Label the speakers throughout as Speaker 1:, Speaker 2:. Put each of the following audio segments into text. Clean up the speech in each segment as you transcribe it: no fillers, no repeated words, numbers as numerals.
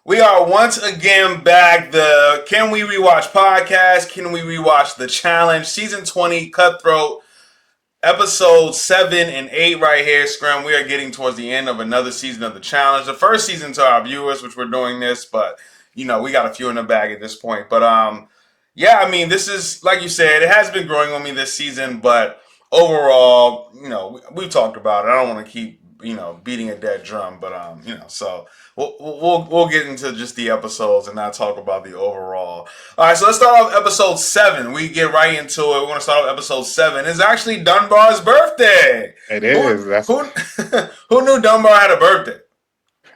Speaker 1: We are once again back. The Can We Rewatch podcast? Can We Rewatch the Challenge? Season 20, Cutthroat, episode 7 and 8 right here, Scrim. We are getting towards the end of another season of the Challenge. The first season to our viewers, which we're doing this, but we got a few in the bag at this point. But yeah, I mean, this is like you said, it has been growing on me this season, but overall, we've talked about it. I don't want to keep beating a dead drum, but so we'll get into just the episodes and not talk about the overall. All right, so let's start off episode 7. We get right into it. We're going to start off episode 7. It's actually Dunbar's birthday.
Speaker 2: It is.
Speaker 1: Who who knew Dunbar had a birthday?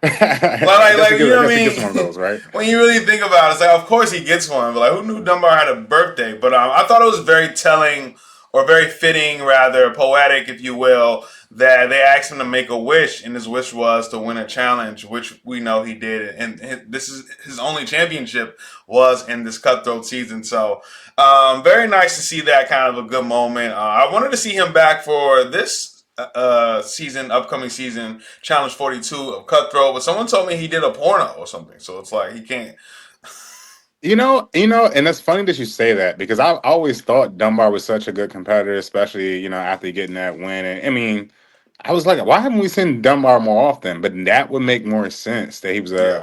Speaker 1: Like you know what I mean?
Speaker 2: He gets one of those, right?
Speaker 1: When you really think about it, it's like, of course he gets one, but like, who knew Dunbar had a birthday? But I thought it was very telling, or very fitting, rather poetic, if you will, that they asked him to make a wish, and his wish was to win a challenge, which we know he did, and this is his only championship was in this Cutthroat season. So, very nice to see that kind of a good moment. I wanted to see him back for this upcoming season, Challenge 42 of Cutthroat, but someone told me he did a porno or something, so it's like he can't.
Speaker 2: And it's funny that you say that because I always thought Dunbar was such a good competitor, especially after getting that win. And I mean, I was like, why haven't we seen Dunbar more often? But that would make more sense that he was a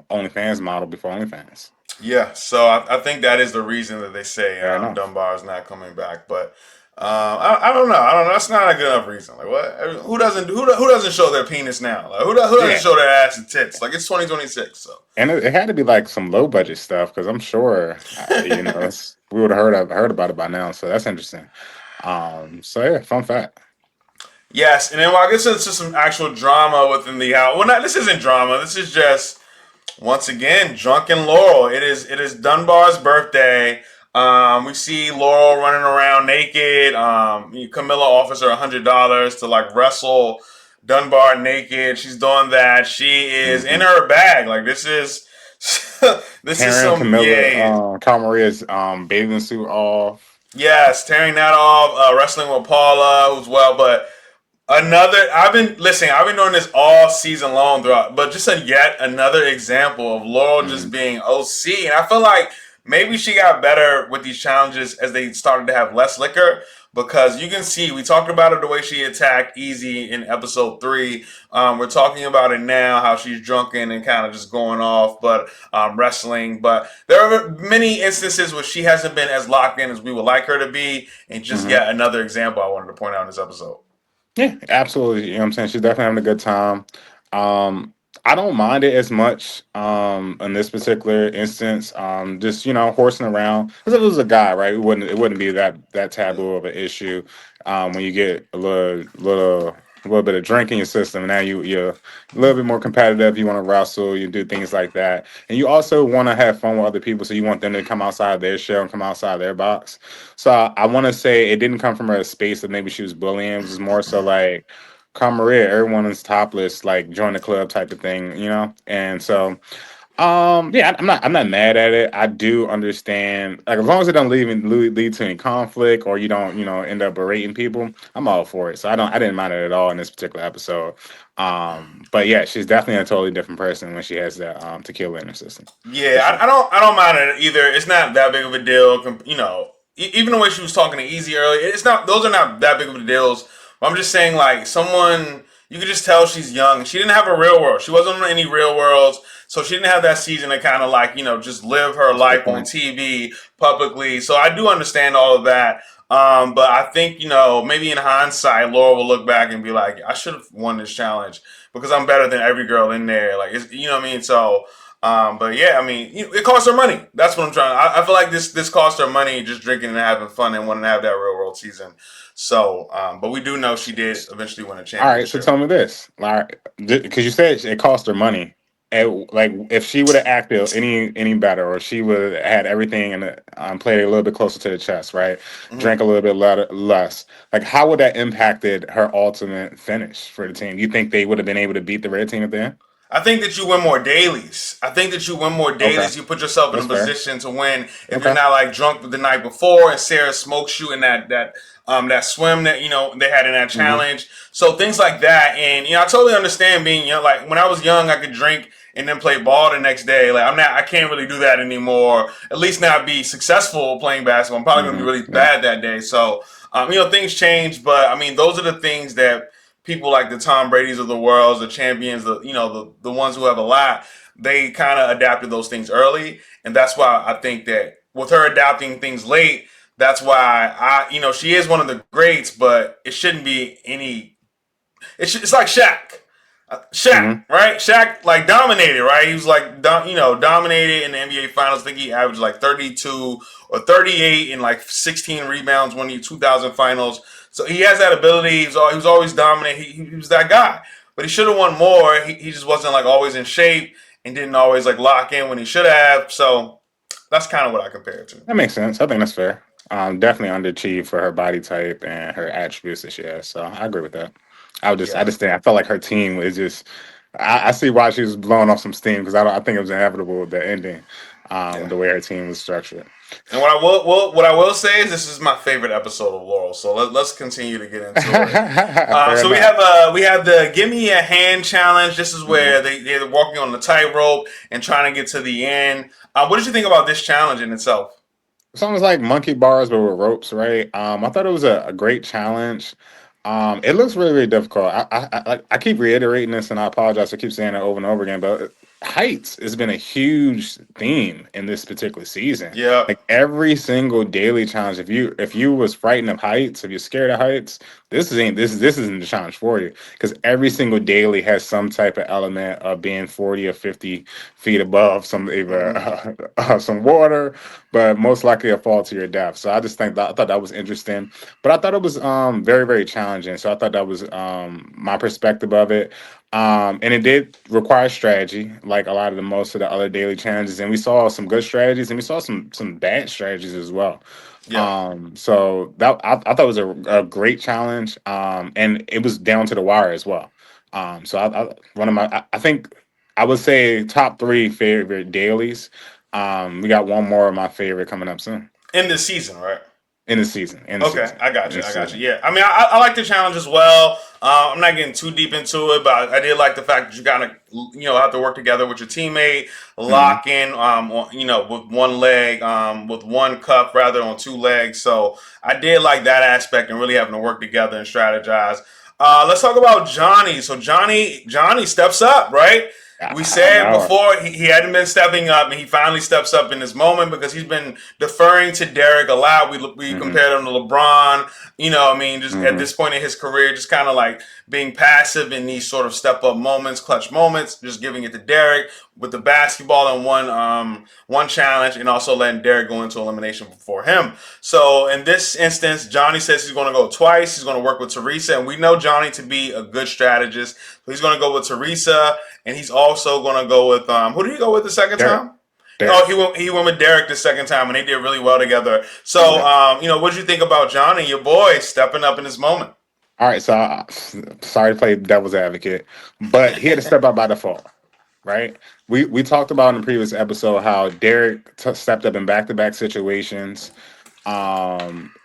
Speaker 2: OnlyFans model before OnlyFans.
Speaker 1: Yeah, so I think that is the reason that they say
Speaker 2: Fair
Speaker 1: Dunbar is not coming back. But I don't know. I don't know. That's not a good enough reason. Like, what? Who doesn't show their penis now? Like, who doesn't show their ass and tits? Like, it's 2026. So,
Speaker 2: And it had to be like some low budget stuff because I'm sure we would have heard about it by now. So that's interesting. So yeah, fun fact.
Speaker 1: yes, and then I guess it's just some actual drama within the house. Well, not this isn't drama. This is just once again drunken Laurel. It is Dunbar's birthday. We see Laurel running around naked. Camilla offers her $100 to like wrestle Dunbar naked. She's doing that. She is in her bag. Like this is this is some
Speaker 2: Camilla, Carl Maria's bathing suit off.
Speaker 1: yes, tearing that off. Wrestling with Paula as well, but. I've been doing this all season long throughout, but just yet another example of Laurel just being OC. And I feel like maybe she got better with these challenges as they started to have less liquor because you can see, we talked about it the way she attacked Easy in episode 3. We're talking about it now, how she's drunken and kind of just going off, but wrestling. But there are many instances where she hasn't been as locked in as we would like her to be. And just yet another example I wanted to point out in this episode.
Speaker 2: Yeah, absolutely. You know what I'm saying? She's definitely having a good time. I don't mind it as much in this particular instance. Just horsing around. Because if it was a guy, right, it wouldn't be that taboo of an issue. When you get a little bit of drink in your system, now you're a little bit more competitive. You want to wrestle, you do things like that, and you also want to have fun with other people. So you want them to come outside their shell and come outside their box. So I want to say it didn't come from a space that maybe she was bullying. It was more so like, come Maria, everyone is topless, like join the club type of thing. And so yeah, I'm not mad at it. I do understand, like as long as it don't lead to any conflict or you don't, end up berating people, I'm all for it. So I didn't mind it at all in this particular episode. But yeah, she's definitely a totally different person when she has that tequila in her system.
Speaker 1: Yeah, I don't mind it either. It's not that big of a deal. Even the way she was talking to Easy earlier, it's not. Those are not that big of a deals. But I'm just saying, like someone you could just tell she's young. She didn't have a real world. She wasn't on any real worlds, so she didn't have that season to kind of like just live her life on TV publicly. So I do understand all of that. But I think maybe in hindsight, Laura will look back and be like, I should have won this challenge because I'm better than every girl in there. Like you know what I mean. So. But yeah, I mean, it costs her money. That's what I'm trying. I feel like this cost her money just drinking and having fun and wanting to have that real world season. So, but we do know she did eventually win a championship.
Speaker 2: All right, so tell me this, like, because you said it cost her money. Like, if she would have acted any better, or she would have had everything and played it a little bit closer to the chest, right? Drank a little bit less. Like, how would that impacted her ultimate finish for the team? You think they would have been able to beat the red team at the end?
Speaker 1: I think that you win more dailies. I think that you win more
Speaker 2: Okay,
Speaker 1: dailies. You put yourself in a
Speaker 2: that's fair.
Speaker 1: position to win if you're
Speaker 2: Okay.
Speaker 1: not like drunk the night before and Sarah smokes you in that swim that they had in that
Speaker 2: Hmm.
Speaker 1: challenge. So things like that, and I totally understand being young. Like when I was young, I could drink and then play ball the next day. Like I can't really do that anymore. At least not be successful playing basketball. I'm probably gonna be
Speaker 2: Hmm.
Speaker 1: really
Speaker 2: Yeah.
Speaker 1: bad that day. So things change, but I mean those are the things that people like the Tom Brady's of the world, the champions, the ones who have a lot, they kind of adapted those things early, and that's why I think that with her adapting things late, that's why she is one of the greats, but it shouldn't be any. It's like Shaq. Shaq,
Speaker 2: Hmm.
Speaker 1: right? Shaq like dominated, right? He was like dominated in the NBA Finals. I think he averaged like 32 or 38 and like 16 rebounds when he 2000 Finals. So he has that ability. He was always dominant. He was that guy, but he should have won more. He just wasn't like always in shape and didn't always like lock in when he should have. So that's kind of what I compare it to.
Speaker 2: That makes sense. I think that's fair. Definitely underachieved for her body type and her attributes that she has. So I agree with that. I
Speaker 1: Yeah,
Speaker 2: just think I felt like her team was just. I see why she was blowing off some steam because I think it was inevitable the ending,
Speaker 1: yeah.
Speaker 2: the way her team was structured.
Speaker 1: And what I will say is this is my favorite episode of Laurel. So let's continue to get into it.
Speaker 2: Fair
Speaker 1: So we
Speaker 2: enough.
Speaker 1: have we have the give me a hand challenge. This is
Speaker 2: Hmm.
Speaker 1: where they're walking on the tightrope and trying to get to the end. What did you think about this challenge in itself?
Speaker 2: It's almost like monkey bars, but with ropes, right? I thought it was a great challenge. It looks really, really difficult. I keep reiterating this, and I apologize. I keep saying it over and over again, but heights has been a huge theme in this particular season.
Speaker 1: Yeah.
Speaker 2: Like every single daily challenge, if you was frightened of heights, if you're scared of heights, this isn't the challenge for you because every single daily has some type of element of being 40 or 50 feet above some either
Speaker 1: Hmm.
Speaker 2: some water, but most likely a fall to your death. So I just I thought that was interesting, but I thought it was very, very challenging. So I thought that was my perspective of it. And it did require strategy, like a lot of the most of the other daily challenges. And we saw some good strategies, and we saw some bad strategies as well.
Speaker 1: Yeah.
Speaker 2: So that I thought it was a great challenge, and it was down to the wire as well. So one of I think I would say top three favorite dailies. We got one more of my favorite coming up soon
Speaker 1: In this season, right?
Speaker 2: in the season. In the
Speaker 1: Okay,
Speaker 2: season.
Speaker 1: I got
Speaker 2: In
Speaker 1: you.
Speaker 2: the
Speaker 1: I got you.
Speaker 2: season.
Speaker 1: Yeah, I mean, I like the challenge as well. I'm not getting too deep into it, but I did like the fact that you kind of have to work together with your teammate,
Speaker 2: Hmm.
Speaker 1: lock in, with one leg, with one cup rather on two legs. So I did like that aspect and really having to work together and strategize. Let's talk about Johnny. So Johnny steps up, right? We
Speaker 2: I
Speaker 1: said
Speaker 2: know.
Speaker 1: before he hadn't been stepping up, and he finally steps up in this moment because he's been deferring to Derek a lot. We
Speaker 2: Hmm.
Speaker 1: compared him to LeBron. I mean, just at
Speaker 2: Hmm.
Speaker 1: this point in his career, just kind of like being passive in these sort of step up moments, clutch moments, just giving it to Derek with the basketball and one challenge, and also letting Derek go into elimination before him. So in this instance, Johnny says he's going to go twice. He's going to work with Teresa, and we know Johnny to be a good strategist. So he's going to go with Teresa, and he's also going to go with who did he go with the second
Speaker 2: Derek.
Speaker 1: time? Oh,
Speaker 2: Derek.
Speaker 1: he went with Derek the second time, and they did really well together. So,
Speaker 2: Exactly.
Speaker 1: what did you think about Johnny, your boy, stepping up in this moment?
Speaker 2: All right. So sorry to play devil's advocate, but he had to step up by default. Right? We talked about in the previous episode how Derek stepped up in back to back situations.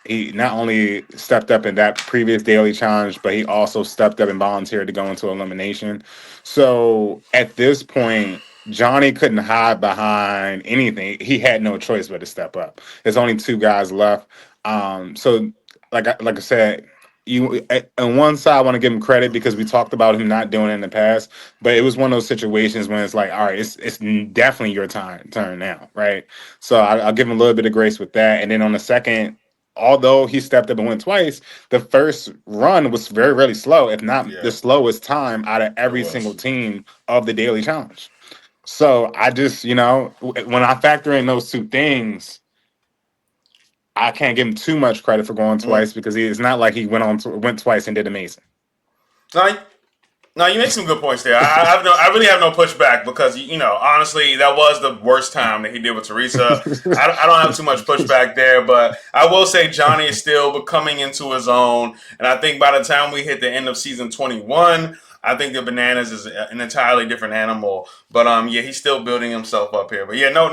Speaker 2: He not only stepped up in that previous daily challenge, but he also stepped up and volunteered to go into elimination. So at this point, Johnny couldn't hide behind anything. He had no choice but to step up. There's only two guys left. So like I said, on one side I want to give him credit because we talked about him not doing it in the past, but it was one of those situations when it's like, all right, it's definitely your turn now, right? So I'll give him a little bit of grace with that. And then on the second, although he stepped up and went twice, the first run was very, really slow, if not the
Speaker 1: Yeah,
Speaker 2: slowest time out of
Speaker 1: it
Speaker 2: every single
Speaker 1: was.
Speaker 2: team of the daily challenge. So I just, when I factor in those two things, I can't give him too much credit for going
Speaker 1: Mm.
Speaker 2: twice because it's not like he went twice and did amazing.
Speaker 1: Now, now you make some good points there. I really have no pushback because honestly that was the worst time that he did with Teresa. I don't have too much pushback there, but I will say Johnny is still coming into his own, and I think by the time we hit the end of season 21, I think the bananas is an entirely different animal. But yeah, he's still building himself up here. But yeah, no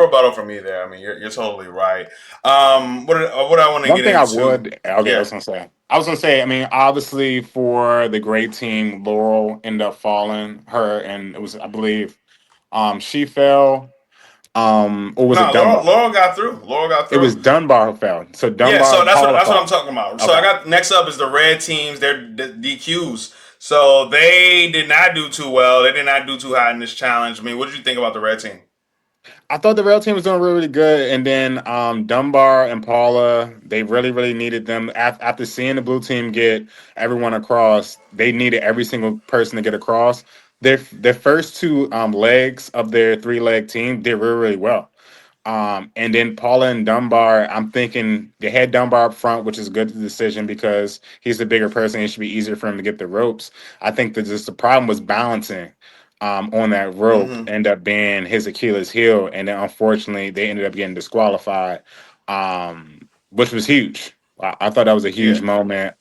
Speaker 1: rebuttal from me there. I mean, you're totally right. What I want to
Speaker 2: One
Speaker 1: get
Speaker 2: thing I
Speaker 1: into?
Speaker 2: would, okay,
Speaker 1: Yeah,
Speaker 2: I was gonna say, I mean, obviously for the great team, Laurel ended up falling. Her and it was, I believe, she fell. Or was it
Speaker 1: no,
Speaker 2: Dunbar?
Speaker 1: Laurel got through. Laurel got
Speaker 2: It was
Speaker 1: through.
Speaker 2: Dunbar who fell. So
Speaker 1: Yeah,
Speaker 2: Dunbar
Speaker 1: so
Speaker 2: and Paula
Speaker 1: that's what I'm
Speaker 2: fall.
Speaker 1: talking about. So I
Speaker 2: Okay.
Speaker 1: got next up is the red teams. They're DQs. So they did not do too well. They did not do too hot in this challenge. I mean, what did you think about the red team?
Speaker 2: I thought the rail team was doing really, really good, and then Dunbar and Paula, they really, really needed them after seeing the blue team get everyone across. They needed every single person to get across. Their first two legs of their three leg team did really, really well. And then Paula and Dunbar, I'm thinking they had Dunbar up front, which is a good decision because he's the bigger person. It should be easier for him to get the ropes. I think that just the problem was balancing on that rope,
Speaker 1: Mm-hmm.
Speaker 2: end up being his Achilles heel. And then unfortunately, they ended up getting disqualified, which was huge. I thought that was a huge
Speaker 1: Yeah.
Speaker 2: moment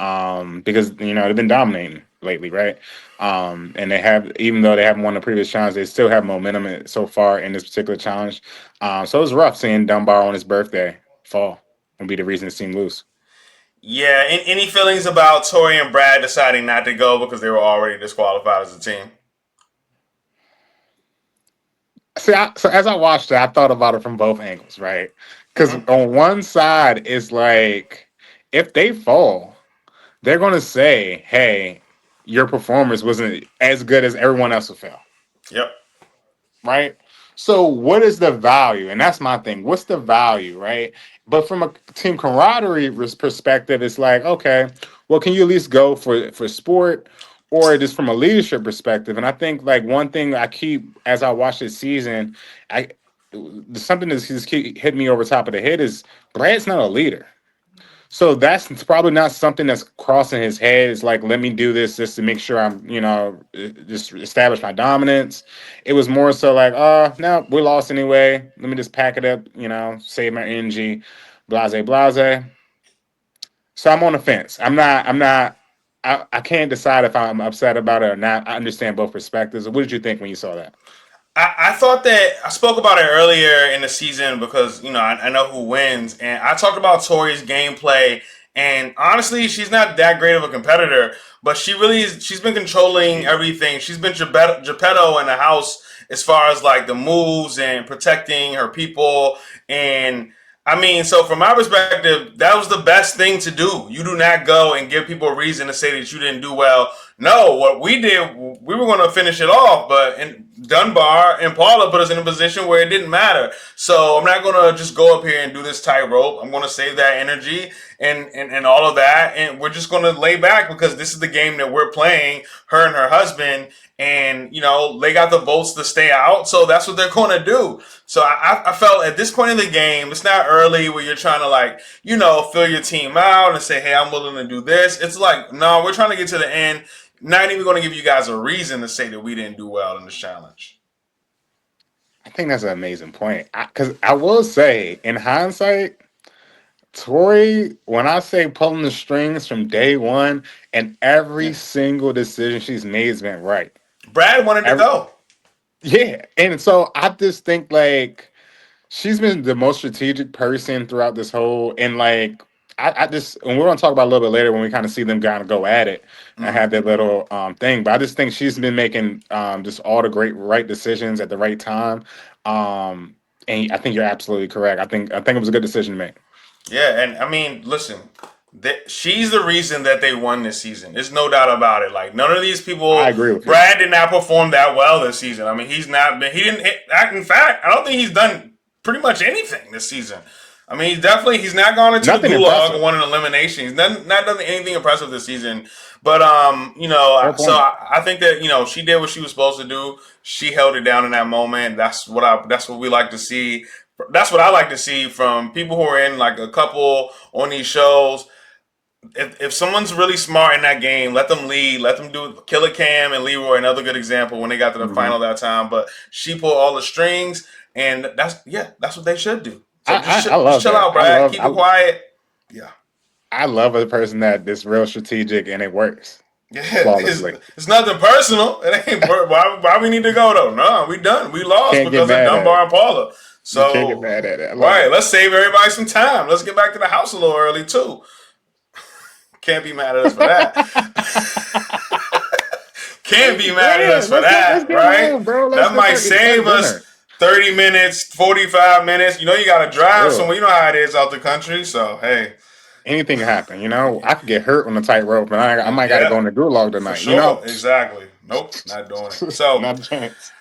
Speaker 2: because, they've been dominating lately, right? And they have, even though they haven't won the previous challenge, they still have momentum so far in this particular challenge. So it was rough seeing Dunbar on his birthday fall and be the reason the team lose.
Speaker 1: Yeah. Any feelings about Tori and Brad deciding not to go because they were already disqualified as a team?
Speaker 2: See, so as I watched it, I thought about it from both angles, right? Because
Speaker 1: Mm-hmm.
Speaker 2: on one side, it's like if they fall, they're going to say, "Hey, your performance wasn't as good as everyone else who fell."
Speaker 1: Yep.
Speaker 2: Right? So what is the value? And that's my thing. What's the value, right? But from a team camaraderie perspective, it's like, okay, well, can you at least go for sport or just from a leadership perspective? And I think like one thing I keep as I watch this season, I something that's just keep hitting me over top of the head is Brad's not a leader. So that's probably not something that's crossing his head. It's like, let me do this just to make sure I'm, just establish my dominance. It was more so like, no, we lost anyway. Let me just pack it up, save my energy, blase, blase. So I'm on the fence. I can't decide if I'm upset about it or not. I understand both perspectives. What did you think when you saw that?
Speaker 1: I thought that I spoke about it earlier in the season because I know who wins, and I talked about Tori's gameplay. And honestly, she's not that great of a competitor, but she really is. She's been controlling everything. She's been Geppetto in the house as far as like the moves and protecting her people. And I mean, so from my perspective, that was the best thing to do. You do not go and give people a reason to say that you didn't do well. No, what we did, we were going to finish it off, but Dunbar and Paula put us in a position where it didn't matter. So I'm not going to just go up here and do this tightrope. I'm going to save that energy and all of that, and we're just going to lay back because this is the game that we're playing. Her and her husband, and they got the votes to stay out, so that's what they're going to do. So I felt at this point in the game, it's not early where you're trying to like fill your team out and say, hey, I'm willing to do this. It's like, no, we're trying to get to the end. Not even going to give you guys a reason to say that we didn't do well in this challenge.
Speaker 2: I think that's an amazing point. Because I will say, in hindsight, Tori, when I say pulling the strings from day one, and every
Speaker 1: Yeah,
Speaker 2: single decision she's made has been right.
Speaker 1: Brad wanted to
Speaker 2: Every,
Speaker 1: go.
Speaker 2: yeah, and so I just think like she's been the most strategic person throughout this whole, and like I just, and we're gonna talk about a little bit later when we kind of see them kind of go at it and
Speaker 1: Mm-hmm.
Speaker 2: have that little thing. But I just think she's been making just all the great right decisions at the right time. Um, and I think you're absolutely correct. I think it was a good decision to make.
Speaker 1: Yeah, and I mean, listen, she's the reason that they won this season. There's no doubt about it. Like none of these
Speaker 2: I
Speaker 1: people,
Speaker 2: agree with you.
Speaker 1: Brad did not perform that well this season. I mean, he's not been. He didn't hit. In fact, I don't think he's done pretty much anything this season. I mean, he's not gone into the
Speaker 2: Nothing
Speaker 1: gulag and
Speaker 2: impressive.
Speaker 1: won an elimination. He's not done anything impressive this season. But
Speaker 2: Fair
Speaker 1: so
Speaker 2: point.
Speaker 1: I think that she did what she was supposed to do. She held it down in that moment. That's what we like to see. That's what I like to see from people who are in like a couple on these shows. If someone's really smart in that game, let them lead. Let them do it. Killer Cam and Leroy, another good example when they got to the
Speaker 2: Mhm.
Speaker 1: final that time. But she pulled all the strings, and that's what they should do. So
Speaker 2: I
Speaker 1: just
Speaker 2: love
Speaker 1: chill
Speaker 2: that.
Speaker 1: out, Brad. Keep it quiet. Yeah.
Speaker 2: I love a person that is real strategic and it works.
Speaker 1: Yeah,
Speaker 2: flawlessly.
Speaker 1: it's nothing personal. It ain't why we need to go though. No, we done. We lost
Speaker 2: Can't get
Speaker 1: because of
Speaker 2: mad at
Speaker 1: Dunbar
Speaker 2: it.
Speaker 1: and Paula.
Speaker 2: You can't get
Speaker 1: So,
Speaker 2: mad at it. I love
Speaker 1: right,
Speaker 2: it.
Speaker 1: let's save everybody some time. Let's get back to the house a little early too. Can't be mad at us for that. Can't be mad at
Speaker 2: Yeah,
Speaker 1: us for
Speaker 2: let's
Speaker 1: that,
Speaker 2: get
Speaker 1: right?
Speaker 2: home, bro.
Speaker 1: That might
Speaker 2: Get start
Speaker 1: save us
Speaker 2: dinner.
Speaker 1: 30 minutes, 45 minutes. You know, you got to drive
Speaker 2: Still,
Speaker 1: somewhere. You know how it is out the country. So, hey,
Speaker 2: anything can happen. You know, I could get hurt on the tightrope, and I might got to go
Speaker 1: yeah,
Speaker 2: in the gulag
Speaker 1: for
Speaker 2: tonight. You know,
Speaker 1: sure. Exactly. Nope, not doing it. So,
Speaker 2: not a chance.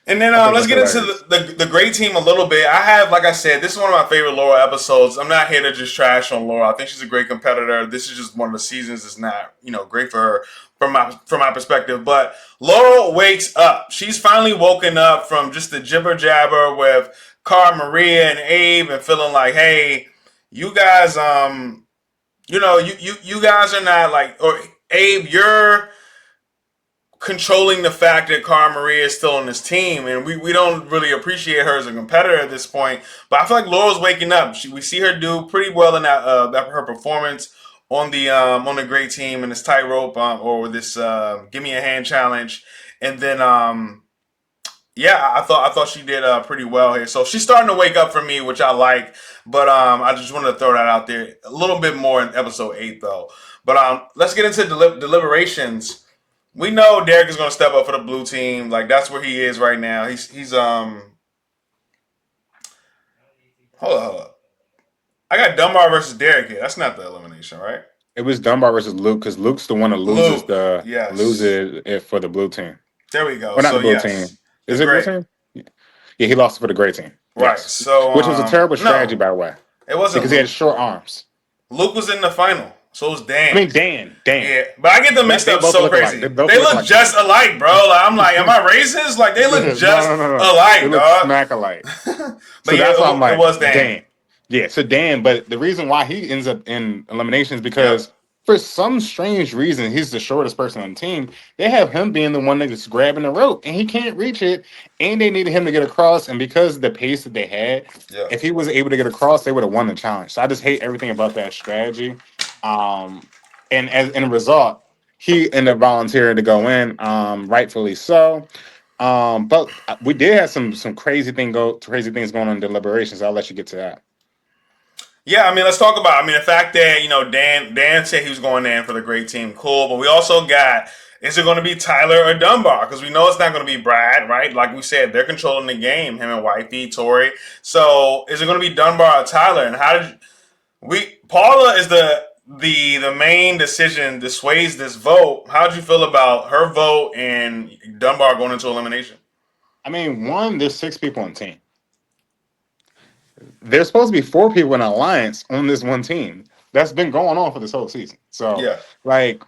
Speaker 1: and then
Speaker 2: I think
Speaker 1: let's
Speaker 2: that's
Speaker 1: get into
Speaker 2: hilarious.
Speaker 1: the great team a little bit. I have, like I said, this is one of my favorite Laura episodes. I'm not here to just trash on Laura. I think she's a great competitor. This is just one of the seasons that's not, great for her from my perspective. But Laura wakes up. She's finally woken up from just the jibber jabber with Cara Maria and Abe and feeling like, hey, you guys, you guys are not like, or Abe, you're controlling the fact that Cara Maria is still on this team, and we don't really appreciate her as a competitor at this point. But I feel like Laurel's waking up. We see her do pretty well in that her performance on the great team and this tightrope or this give me a hand challenge, and then yeah, I thought she did pretty well here. So she's starting to wake up for me, which I like. But I just wanted to throw that out there a little bit more in episode 8 though. But let's get into deliberations. We know Derek is going to step up for the blue team. Like that's where he is right now. He's hold up. I got Dunbar versus Derek here. That's not the elimination, right?
Speaker 2: It was Dunbar versus Luke because Luke's the one that
Speaker 1: Luke. Yes.
Speaker 2: loses it for the blue team.
Speaker 1: There we go.
Speaker 2: Or not
Speaker 1: So
Speaker 2: the blue
Speaker 1: yes,
Speaker 2: team.
Speaker 1: the
Speaker 2: Is it blue
Speaker 1: great.
Speaker 2: team? Yeah, he lost for the gray team.
Speaker 1: Right.
Speaker 2: Yes,
Speaker 1: So
Speaker 2: which was a terrible strategy,
Speaker 1: no,
Speaker 2: by the way,
Speaker 1: it wasn't
Speaker 2: because he had
Speaker 1: Luke.
Speaker 2: short arms.
Speaker 1: Luke was in the final. So it was
Speaker 2: I
Speaker 1: Dan.
Speaker 2: mean, Dan.
Speaker 1: Yeah, but I get them
Speaker 2: That
Speaker 1: mixed
Speaker 2: they
Speaker 1: up
Speaker 2: both
Speaker 1: so
Speaker 2: look alike.
Speaker 1: crazy.
Speaker 2: They both
Speaker 1: They
Speaker 2: look
Speaker 1: look
Speaker 2: like to me.
Speaker 1: just alike, bro. Like, I'm like, am I racist? Like they look just
Speaker 2: No. They
Speaker 1: alike,
Speaker 2: look
Speaker 1: dog.
Speaker 2: smack alike.
Speaker 1: But
Speaker 2: So
Speaker 1: yeah,
Speaker 2: that's why I'm
Speaker 1: it
Speaker 2: like,
Speaker 1: was Dan.
Speaker 2: Dan. Yeah, so Dan, but the reason why he ends up in elimination is
Speaker 1: Yep.
Speaker 2: because for some strange reason, he's the shortest person on the team. They have him being the one that's grabbing the rope and he can't reach it. And they needed him to get across. And because of the pace that they had,
Speaker 1: Yep.
Speaker 2: if he was able to get across, they would have won the challenge. So I just hate everything about that strategy. Um, and as in a result, he ended up volunteering to go in, rightfully so. But we did have some crazy things going on in deliberations. I'll let you get to that.
Speaker 1: Yeah, I mean, let's talk about. I mean, the fact that Dan said he was going in for the great team, cool. But we also got, is it going to be Tyler or Dunbar? Because we know it's not going to be Brad, right? Like we said, they're controlling the game. Him and Wifey, Tori. So is it going to be Dunbar or Tyler? And how did we? Paula is the main decision that sways this vote. How did you feel about her vote and Dunbar going into elimination?
Speaker 2: I mean, one, there's 6 people on the team. There's supposed to be 4 people in an alliance on this one team. That's been going on for this whole season. So,
Speaker 1: Yeah,
Speaker 2: like,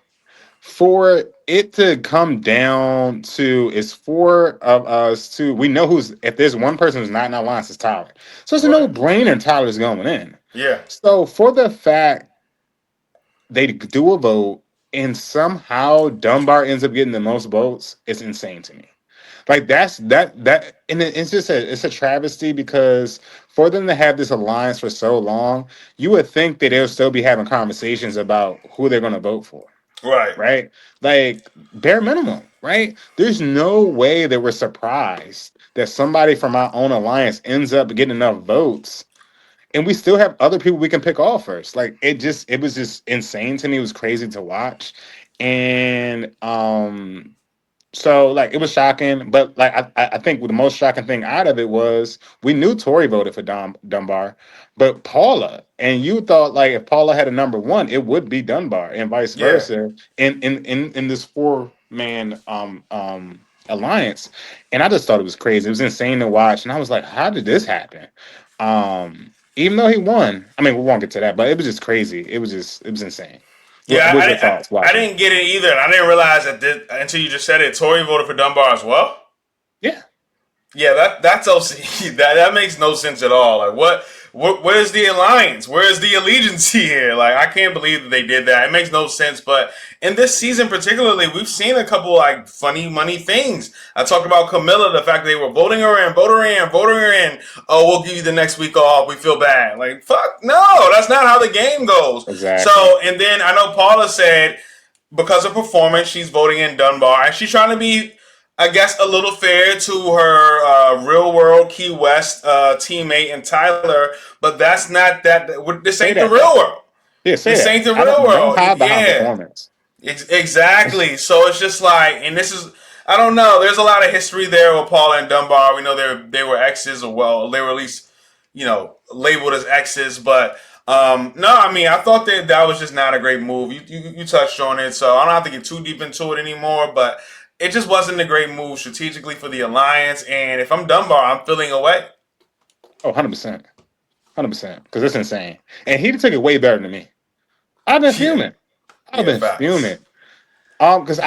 Speaker 2: for it to come down to it's 4 of us to we know who's if there's one person who's not in our alliance, it's Tyler. So it's a
Speaker 1: right.
Speaker 2: no-brainer Tyler's going in.
Speaker 1: Yeah,
Speaker 2: So for the fact they do a vote and somehow Dunbar ends up getting the most votes, it's insane to me. Like and it's just it's a travesty because for them to have this alliance for so long, you would think that they'll still be having conversations about who they're going to vote for,
Speaker 1: right.
Speaker 2: right? Like bare minimum, right? There's no way that we're surprised that somebody from our own alliance ends up getting enough votes and we still have other people we can pick off first. Like it was just insane to me. It was crazy to watch. And so like it was shocking, but like I think the most shocking thing out of it was we knew Tori voted for Dunbar, but Paula, and you thought like if Paula had a number one, it would be Dunbar, and vice
Speaker 1: Yeah.
Speaker 2: versa. In this 4-man alliance, and I just thought it was crazy. It was insane to watch, and I was like, how did this happen? Even though he won, I mean we won't get to that, but it was just crazy. It was insane. What
Speaker 1: Yeah,
Speaker 2: was your thoughts
Speaker 1: I
Speaker 2: watching it?
Speaker 1: didn't get it either. And I didn't realize that until you just said it. Tori voted for Dunbar as well.
Speaker 2: Yeah.
Speaker 1: Yeah, that's OC. That makes no sense at all. Like, where's the alliance? Where's the allegiance here? Like, I can't believe that they did that. It makes no sense. But in this season, particularly, we've seen a couple like funny money things. I talked about Camilla, the fact that they were voting her in, voting her in. Oh, we'll give you the next week off. We feel bad. Like, fuck, no, that's not how the game goes.
Speaker 2: Exactly.
Speaker 1: So, and then I know Paula said because of performance, she's voting in Dunbar, and she's trying to be, I guess, a little fair to her real world Key West teammate and Tyler. But that's not that. This
Speaker 2: Say
Speaker 1: ain't the
Speaker 2: that
Speaker 1: real
Speaker 2: though.
Speaker 1: world.
Speaker 2: Yeah, say
Speaker 1: This ain't
Speaker 2: that.
Speaker 1: the
Speaker 2: I
Speaker 1: real
Speaker 2: don't
Speaker 1: world.
Speaker 2: hide behind
Speaker 1: Yeah,
Speaker 2: performance.
Speaker 1: exactly. So it's just like, and this is, I don't know. There's a lot of history there with Paula and Dunbar. We know they were exes, or well, they were at least, labeled as exes. But no, I mean, I thought that was just not a great move. You touched on it, so I don't have to get too deep into it anymore. But it just wasn't a great move strategically for the alliance. And if I'm Dunbar, I'm feeling away.
Speaker 2: Oh, 100%. 100%. Because it's insane. And he took it way better than me. I've been
Speaker 1: Yeah,
Speaker 2: fuming. I've
Speaker 1: yeah,
Speaker 2: been
Speaker 1: facts.
Speaker 2: fuming. Because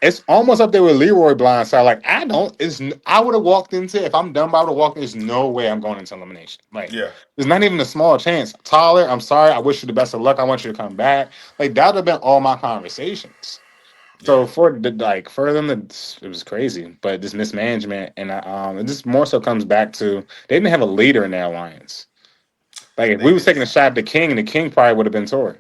Speaker 2: it's almost up there with Leroy Blindside. Like I would have walked into if I'm done. I would have walked. There's no way I'm going into elimination. Like
Speaker 1: Yeah,
Speaker 2: there's not even a small chance. Tyler, I'm sorry. I wish you the best of luck. I want you to come back. Like that would have been all my conversations.
Speaker 1: yeah.
Speaker 2: So for them to, it was crazy. But this mismanagement and it just more so comes back to they didn't have a leader in their alliance. Like if
Speaker 1: They
Speaker 2: we was
Speaker 1: did
Speaker 2: taking a shot
Speaker 1: not.
Speaker 2: at the King probably would have been Tori.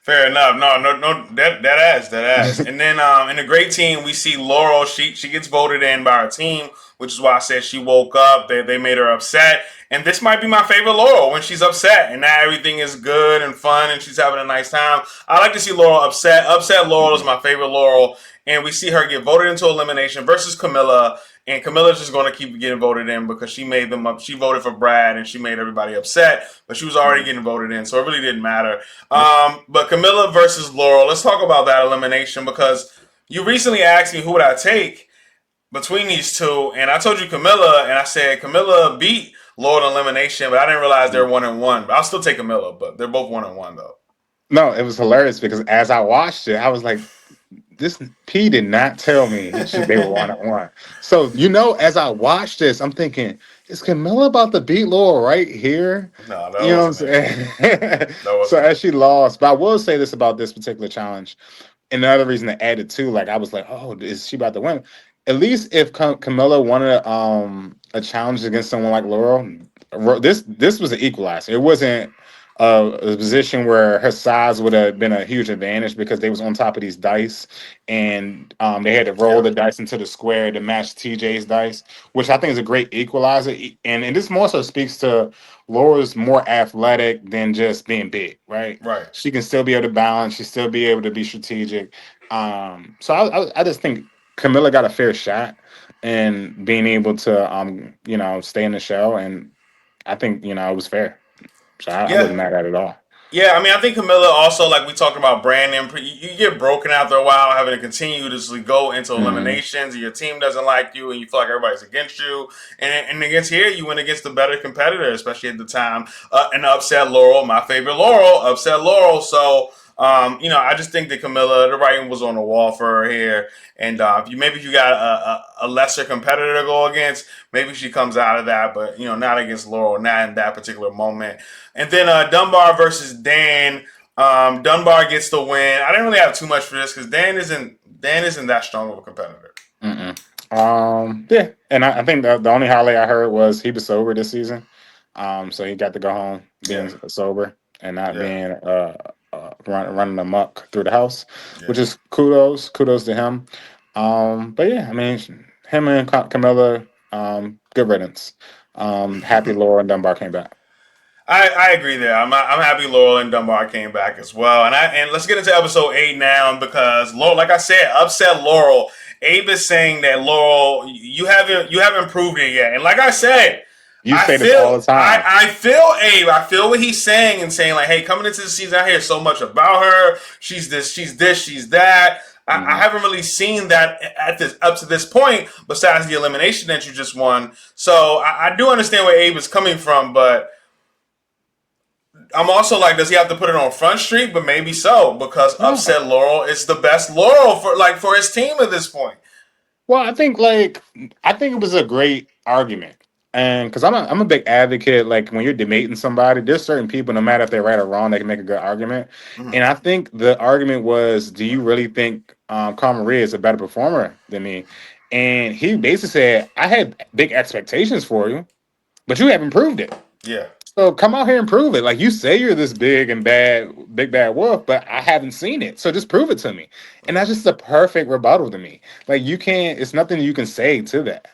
Speaker 1: Fair enough. No, no, no. That ass. And then in the great team, we see Laurel. She gets voted in by her team, which is why I said she woke up. They made her upset, and this might be my favorite Laurel when she's upset, and now everything is good and fun, and she's having a nice time. I like to see Laurel upset. Upset Laurel is
Speaker 2: Mhm.
Speaker 1: my favorite Laurel, and we see her get voted into elimination versus Camilla. And Camilla's just going to keep getting voted in because she made them up. She voted for Brad and she made everybody upset, but she was already
Speaker 2: Mhm.
Speaker 1: getting voted in, so it really didn't matter.
Speaker 2: Yep.
Speaker 1: But Camilla versus Laurel. Let's talk about that elimination because you recently asked me who would I take between these two, and I told you Camilla, and I said Camilla beat Laurel in elimination, but I didn't realize they're 1-1. But I'll still take Camilla, but they're both 1-1 though.
Speaker 2: No, it was hilarious because as I watched it, I was like, this P did not tell me they were 1-1. So, as I watched this, I'm thinking, is Camilla about to beat Laurel right here?
Speaker 1: No, that
Speaker 2: You know what I'm
Speaker 1: wasn't it.
Speaker 2: saying?
Speaker 1: That
Speaker 2: So
Speaker 1: wasn't
Speaker 2: as
Speaker 1: it.
Speaker 2: she lost, but I will say this about this particular challenge. And the other reason to add it too, like I was like, oh, is she about to win? At least if Camilla wanted a challenge against someone like Laurel, this was an equalizer. It wasn't a position where her size would have been a huge advantage because they was on top of these dice and they had to roll
Speaker 1: Yeah,
Speaker 2: the dice into the square to match TJ's dice, which I think is a great equalizer. And this more so speaks to Laura's more athletic than just being big, right?
Speaker 1: right.
Speaker 2: She can still be able to balance. She still be able to be strategic. So I just think Camilla got a fair shot in being able to stay in the show, and I think it was fair. So I
Speaker 1: Yeah,
Speaker 2: wasn't mad at it at all.
Speaker 1: yeah, I mean, I think Camilla also, like we talked about Brandon, you get broken after a while having to continuously go into
Speaker 2: Hmm.
Speaker 1: eliminations, and your team doesn't like you, and you feel like everybody's against you. And against here, you went against the better competitor, especially at the time. And upset Laurel, my favorite Laurel, upset Laurel. So, I just think that Camilla, the writing was on the wall for her here. And if you got a lesser competitor to go against, maybe she comes out of that, but not against Laurel, not in that particular moment. And then Dunbar versus Dan. Dunbar gets the win. I didn't really have too much for this because Dan isn't that strong of a competitor.
Speaker 2: Mm-mm. Yeah, and I think the only highlight I heard was he was sober this season, so he got to go home
Speaker 1: Yeah,
Speaker 2: being sober and not
Speaker 1: yeah,
Speaker 2: being running amok through the house, which
Speaker 1: yeah.
Speaker 2: is kudos to him. But yeah, I mean, him and Camilla, good riddance. Happy Laura and Dunbar came back.
Speaker 1: I agree there. I'm happy Laurel and Dunbar came back as well. And let's get into episode 8 now because Laurel, like I said, upset Laurel. Abe is saying that Laurel, you haven't proved it yet. And like I said,
Speaker 2: You say this all the time.
Speaker 1: I feel Abe. I feel what he's saying and saying like, hey, coming into the season, I hear so much about her. She's that. I
Speaker 2: Hmm.
Speaker 1: haven't really seen that at this up to this point, besides the elimination that you just won. So I do understand where Abe is coming from, but I'm also like, does he have to put it on Front Street? But maybe so, because
Speaker 2: No.
Speaker 1: upset Laurel is the best Laurel for his team at this point.
Speaker 2: Well, I think it was a great argument, and because I'm a big advocate. Like when you're debating somebody, there's certain people, no matter if they're right or wrong, they can make a good argument.
Speaker 1: Mhm.
Speaker 2: And I think the argument was, do you really think Carl Maria is a better performer than me? And he basically said, I had big expectations for you, but you haven't proved it.
Speaker 1: Yeah,
Speaker 2: So come out here and prove it. Like you say you're this big bad wolf, but I haven't seen it. So just prove it to me. And that's just the perfect rebuttal to me. Like you can't. It's nothing you can say to that.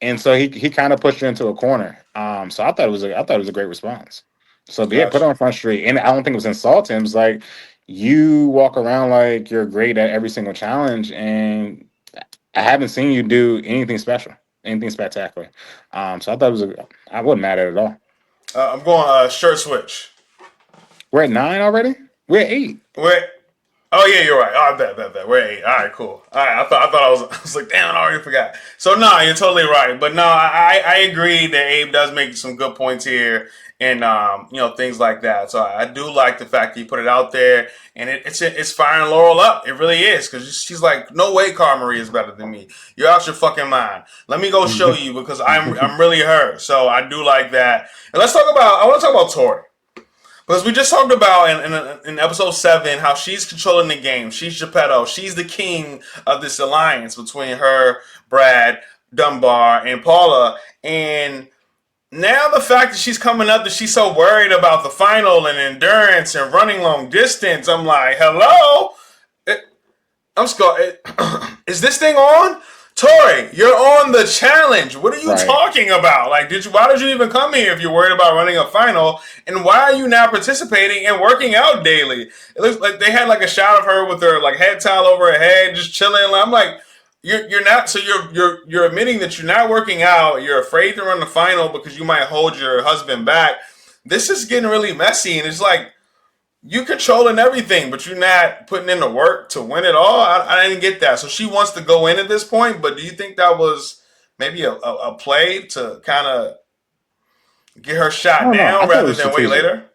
Speaker 2: And so he kind of pushed her into a corner. So I thought it was a great response. So yeah, put
Speaker 1: Gotcha.
Speaker 2: her on Front Street, and I don't think it was insulting. It was like you walk around like you're great at every single challenge, and I haven't seen you do anything special, anything spectacular. So I thought it was I wasn't mad at it at all.
Speaker 1: I'm going shirt switch.
Speaker 2: We're at 9 already. We're at 8.
Speaker 1: Wait. Oh yeah, you're right. Oh, I bet. We're at 8. All right, cool. All right, I thought I was. I was like, damn, I already forgot. So no, you're totally right. But no, I agree that Abe does make some good points here, and things like that. So I do like the fact that you put it out there, and it's firing Laurel up. It really is because she's like, no way, Cara Marie is better than me. You're out your fucking mind. Let me go show you because I'm really her. So I do like that. And let's talk about. I want to talk about Tori. Because we just talked about in episode 7 how she's controlling the game. She's Geppetto. She's the king of this alliance between her, Brad, Dunbar, and Paula. And now the fact that she's coming up, that she's so worried about the final and endurance and running long distance, I'm like, hello? I'm scared. Is this thing on? Tori, you're on the challenge. What are you
Speaker 2: Right.
Speaker 1: talking about? Like, why did you even come here if you're worried about running a final? And why are you now participating and working out daily? It looks like they had like a shot of her with her like head towel over her head, just chilling. I'm like, you're not. So you're admitting that you're not working out. You're afraid to run the final because you might hold your husband back. This is getting really messy, and it's like you controlling everything, but you're not putting in the work to win it all. I didn't get that. So she wants to go in at this point, but do you think that was maybe a play to kind of get her
Speaker 2: I
Speaker 1: shot
Speaker 2: don't know.
Speaker 1: now
Speaker 2: I thought it
Speaker 1: rather
Speaker 2: was
Speaker 1: than wait
Speaker 2: strategic.
Speaker 1: later?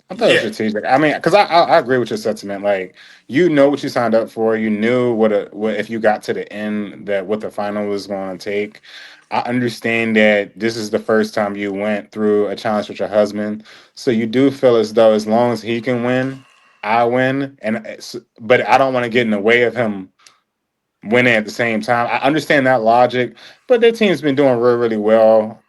Speaker 2: I thought it was
Speaker 1: Yeah,
Speaker 2: strategic. I mean, because I agree with your sentiment. Like, you know what you signed up for. You knew what if you got to the end that what the final was going to take. I understand that this is the first time you went through a challenge with your husband, so you do feel as though as long as he can win, I win, but I don't want to get in the way of him winning at the same time. I understand that logic, but their team's been doing really, really well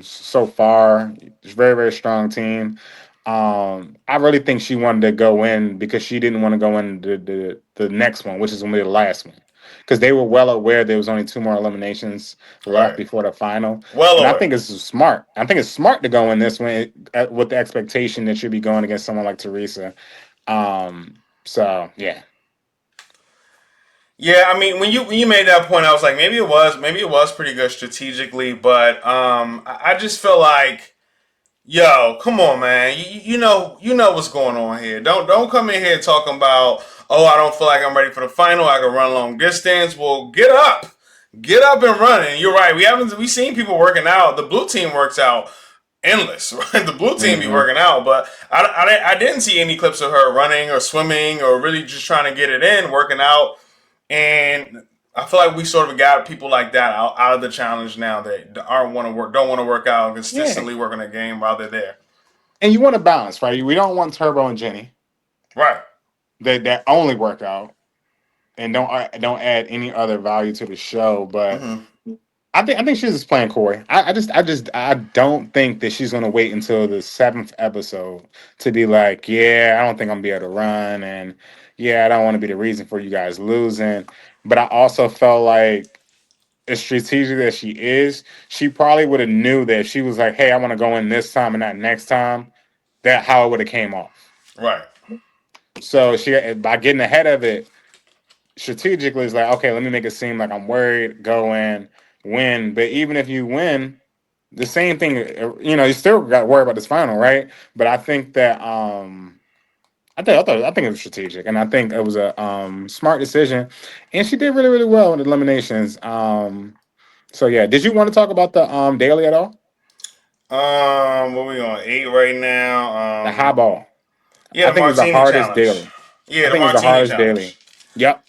Speaker 2: so far. It's a very, very strong team. I really think she wanted to go in because she didn't want to go in the next one, which is going to be the last one. Because they were well aware there was only 2 more eliminations left
Speaker 1: right.
Speaker 2: before the final,
Speaker 1: Well
Speaker 2: and I
Speaker 1: aware.
Speaker 2: think it's smart. I think it's smart to go in this one with the expectation that you'll be going against someone like Teresa. So yeah,
Speaker 1: Yeah, I mean, when you made that point, I was like, maybe it was pretty good strategically, but I just feel like, yo, come on, man. You know what's going on here. Don't come in here talking about, oh, I don't feel like I'm ready for the final. I can run long distance. Well, get up and run. And you're right. We seen people working out. The blue team works out endless, right? The blue team be
Speaker 2: hmm
Speaker 1: working out, but I didn't see any clips of her running or swimming or really just trying to get it in, working out. And I feel like we sort of got people like that out of the challenge now that aren't want to work, don't want to work out,
Speaker 2: yeah.
Speaker 1: consistently working a game while they're there.
Speaker 2: And you want to balance, right? We don't want Turbo and Jenny
Speaker 1: Right.
Speaker 2: that only work out and don't add any other value to the show. But
Speaker 1: Mm-hmm.
Speaker 2: I think she's just playing Corey. I don't think that she's gonna wait until the 7th episode to be like, yeah, I don't think I'm gonna be able to run, and yeah, I don't want to be the reason for you guys losing. But I also felt like as strategic as she is, she probably would have knew that if she was like, hey, I want to go in this time and not next time, that how it would have came off.
Speaker 1: Right.
Speaker 2: So she by getting ahead of it strategically is like, okay, let me make it seem like I'm worried, go in, win. But even if you win, the same thing, you still got to worry about this final, right? But I think that I think it was strategic, and I think it was a smart decision, and she did really really well in the eliminations. So yeah, did you want to talk about the daily at all?
Speaker 1: What we on 8 right
Speaker 2: The
Speaker 1: now?
Speaker 2: high ball.
Speaker 1: Yeah,
Speaker 2: I
Speaker 1: the
Speaker 2: think it was the
Speaker 1: martini
Speaker 2: hardest
Speaker 1: challenge.
Speaker 2: daily.
Speaker 1: Yeah,
Speaker 2: I
Speaker 1: the
Speaker 2: think it was the
Speaker 1: martini
Speaker 2: hardest daily.
Speaker 1: challenge.
Speaker 2: Yep.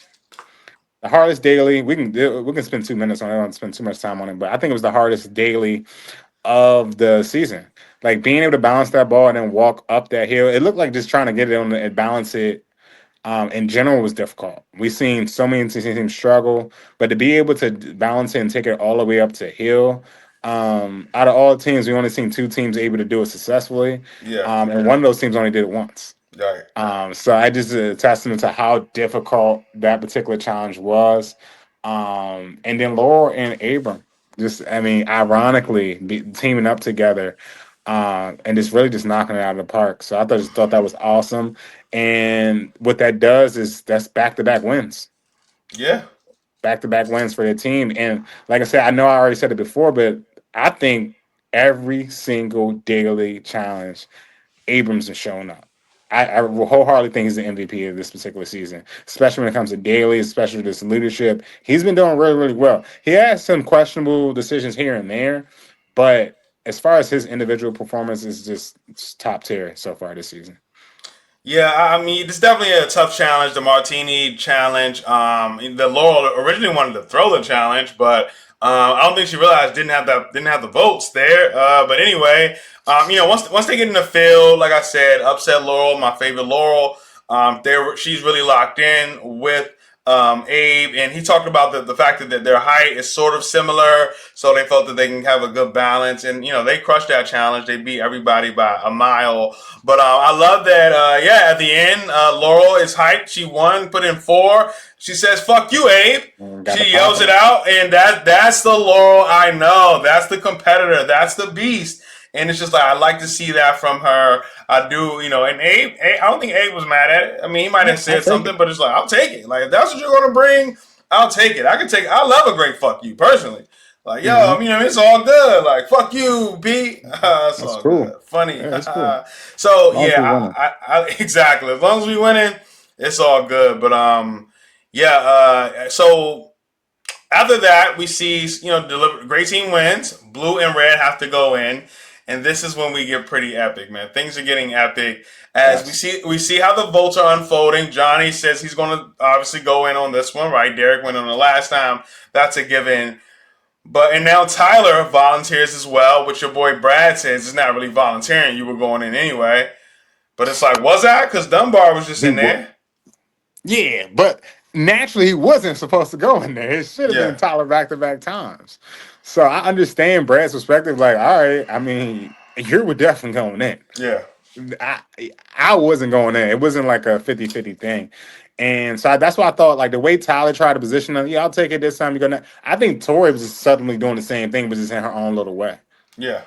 Speaker 2: The hardest daily. We can spend 2 minutes on it. I don't spend too much time on it, but I think it was the hardest daily of the season. Like being able to balance that ball and then walk up that hill. It looked like just trying to get it on the, and balance it. In general, was difficult. We've seen so many teams struggle, but to be able to balance it and take it all the way up to hill, Out of all teams, we only seen two teams able to do it successfully,
Speaker 1: Yeah.
Speaker 2: and one of those teams only did it once.
Speaker 1: Right.
Speaker 2: So I just a testament to how difficult that particular challenge was. And then Laurel and Abram, just I mean, ironically, teaming up together, and just really just knocking it out of the park. So just thought that was awesome. And what that does is that's
Speaker 1: Yeah.
Speaker 2: back to back wins for their team. And like I said, I know I already said it before, but I think every single daily challenge Abrams is showing up. I wholeheartedly think he's the MVP of this particular season, especially when it comes to daily, especially with this leadership. He's been doing really, really well. He has some questionable decisions here and there, but as far as his individual performance is just it's top tier so far this season.
Speaker 1: Yeah, I mean, it's definitely a tough challenge, the Martini challenge. The Laurel originally wanted to throw the challenge, but I don't think she realized didn't have the votes there. But anyway, once they get in the field, like I said, upset Laurel, my favorite Laurel. She's really locked in with Abe, and he talked about the fact that their height is sort of similar, so they felt that they can have a good balance. And they crushed that challenge. They beat everybody by a mile. But I love that. Yeah, at the end, Laurel is hyped. She won, put in 4. She says, "Fuck you, Abe."
Speaker 2: Got the
Speaker 1: She yells it
Speaker 2: confidence.
Speaker 1: out, and that's the Laurel I know. That's the competitor. That's the beast. And it's just like I like to see that from her. I do, and I don't think Abe was mad at it. I mean, he might have
Speaker 2: I'll
Speaker 1: said
Speaker 2: take
Speaker 1: something,
Speaker 2: it.
Speaker 1: but it's like I'll take it. Like if that's what you're gonna bring, I'll take it. I can take. I love a great fuck you personally. Like yo,
Speaker 2: Hmm.
Speaker 1: it's all good. Like fuck you, Pete. It's
Speaker 2: That's
Speaker 1: all
Speaker 2: cool.
Speaker 1: good. Funny.
Speaker 2: Yeah, that's cool.
Speaker 1: So
Speaker 2: As long as we
Speaker 1: yeah,
Speaker 2: winning.
Speaker 1: exactly. As long as we winning, it's all good. But yeah. So after that, we see great team wins. Blue and red have to go in, and this is when we get pretty epic, man. Things are getting epic as
Speaker 2: Yes.
Speaker 1: we see how the votes are unfolding. Johnny says he's going to obviously go in on this one, right? Derek went on the last time. That's a given. But and now Tyler volunteers as well, which your boy Brad says is not really volunteering. You were going in anyway. But it's like, was that? Because Dunbar was just
Speaker 2: He
Speaker 1: in
Speaker 2: wa-
Speaker 1: there.
Speaker 2: Yeah, but naturally he wasn't supposed to go in there. It should have been
Speaker 1: Yeah,
Speaker 2: Tyler back to back times. So I understand Brad's perspective. Like, all right, I mean, you were definitely going in.
Speaker 1: yeah,
Speaker 2: I I wasn't going in. It wasn't like a 50-50 thing. And so that's why I thought like the way Tyler tried to position him, yeah, I'll take it this time. You're gonna I think Tori was just suddenly doing the same thing, but just in her own little way.
Speaker 1: yeah.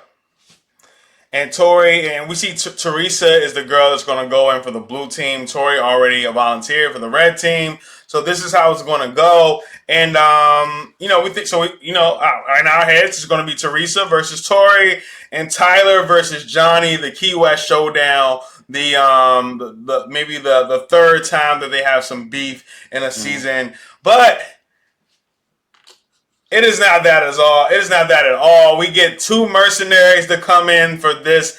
Speaker 1: And Tori, and we see Teresa is the girl that's going to go in for the blue team. Tori already a volunteer for the red team. So this is how it's going to go. And, we think, so, in our heads, it's going to be Teresa versus Tori and Tyler versus Johnny, the Key West showdown. Maybe the third time that they have some beef in a
Speaker 2: Mhm.
Speaker 1: season. But it is not that at all. It is not that at all. We get 2 mercenaries to come in for this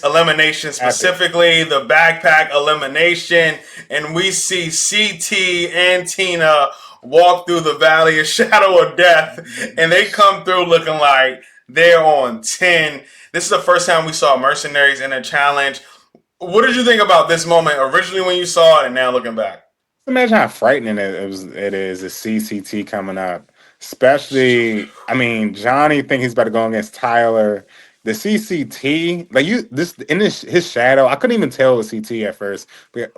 Speaker 1: elimination,
Speaker 2: Epic.
Speaker 1: specifically the backpack elimination, and we see CT and Tina walk through the valley of shadow of death, and they come through looking like they're on 10. This is the first time we saw mercenaries in a challenge. What did you think about this moment originally when you saw it, and now looking back?
Speaker 2: Imagine how frightening it is the CCT coming up. Especially, I mean, Johnny think he's about to go against Tyler. The CCT, like you, this in his shadow, I couldn't even tell it was CT at first.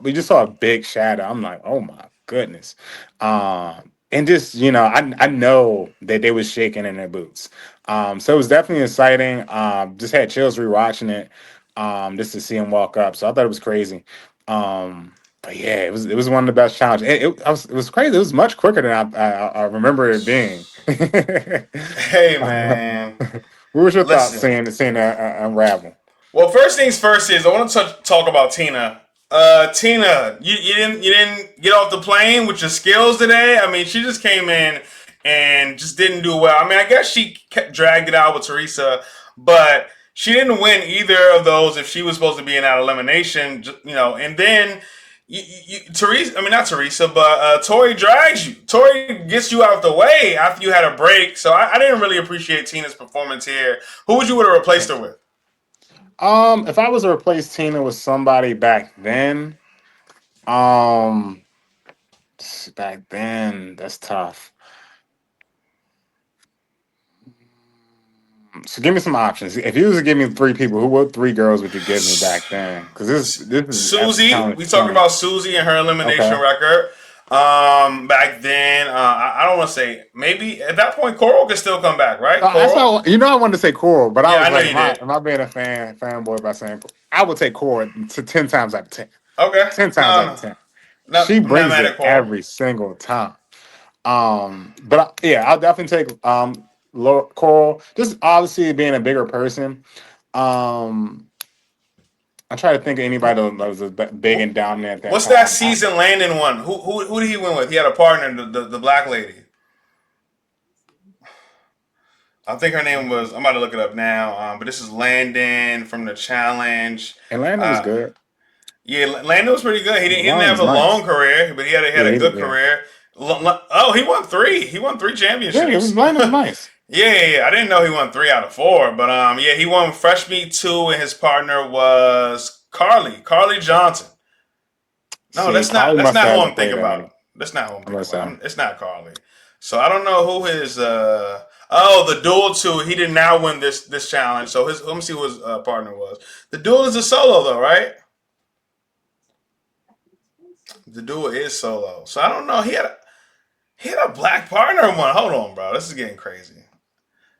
Speaker 2: We just saw a big shadow. I'm like, oh my goodness. And just I know that they was shaking in their boots. So it was definitely exciting. Just had chills rewatching it. Just to see him walk up. So I thought it was crazy. But yeah, it was one of the best challenges. It was crazy. It was much quicker than I remember it being.
Speaker 1: Hey
Speaker 2: What
Speaker 1: man,
Speaker 2: was your thoughts
Speaker 1: listen.
Speaker 2: seeing that unravel?
Speaker 1: Well, first things first is I want to talk about Tina. Tina, you didn't get off the plane with your skills today. I mean, she just came in and just didn't do well. I mean, I guess she dragged it out with Teresa, but she didn't win either of those if she was supposed to be in that elimination. And then Teresa, I mean not Teresa, but Tori drags you. Tori gets you out the way after you had a break. So I didn't really appreciate Tina's performance here. Who would you would have replaced her with?
Speaker 2: If I was to replace Tina with somebody um, back then, that's tough. So give me some options. If you was to give me three people, what three girls would you give me back then? Because this is at
Speaker 1: Susie,
Speaker 2: challenge
Speaker 1: we talked
Speaker 2: 20.
Speaker 1: about Susie and her
Speaker 2: Okay.
Speaker 1: elimination record. Back then, I don't want to say maybe at that point Coral could still come back, right?
Speaker 2: That's
Speaker 1: Coral.
Speaker 2: not, I wanted to say Coral, but I
Speaker 1: Yeah,
Speaker 2: was
Speaker 1: I know
Speaker 2: like,
Speaker 1: you did.
Speaker 2: am I being a fanboy by saying I would take Coral to 10 times out of 10.
Speaker 1: Okay.
Speaker 2: 10 times
Speaker 1: No,
Speaker 2: out of
Speaker 1: no,
Speaker 2: 10.
Speaker 1: no.
Speaker 2: She
Speaker 1: I'm not
Speaker 2: brings
Speaker 1: mad at
Speaker 2: it
Speaker 1: Coral.
Speaker 2: every single time. Yeah, I'll definitely take Coral. Just obviously being a bigger person. Um, I try to think of anybody that was big and dominant at that
Speaker 1: What's that
Speaker 2: time.
Speaker 1: season Landon one? Who did he win with? He had a partner, the black lady. I think her name was. I'm about to look it up now. But this is Landon from the challenge.
Speaker 2: Atlanta was
Speaker 1: Uh,
Speaker 2: good.
Speaker 1: yeah, Landon was pretty good. He didn't
Speaker 2: Ron
Speaker 1: have
Speaker 2: was
Speaker 1: a long
Speaker 2: nice.
Speaker 1: career, but he had
Speaker 2: Yeah,
Speaker 1: a good
Speaker 2: yeah,
Speaker 1: career. Oh, he won three. He won three
Speaker 2: yeah.
Speaker 1: championships.
Speaker 2: Atlanta was nice.
Speaker 1: Yeah. I didn't know he won three out of four, but yeah, he won Fresh Meat two, and his partner was Carly Johnson. No,
Speaker 2: See, Carly
Speaker 1: that's
Speaker 2: must
Speaker 1: not who
Speaker 2: have
Speaker 1: I'm
Speaker 2: to play
Speaker 1: thinking
Speaker 2: that nigga.
Speaker 1: about. That's not who I'm
Speaker 2: I
Speaker 1: thinking
Speaker 2: must
Speaker 1: about.
Speaker 2: say.
Speaker 1: It's not Carly. So I don't know who his. The duel two. He did not win this challenge. So his. Let me see who his partner was. The duel is a solo though, right? The duel is solo. So I don't know. He had a black partner in one. Hold on, bro. This is getting crazy.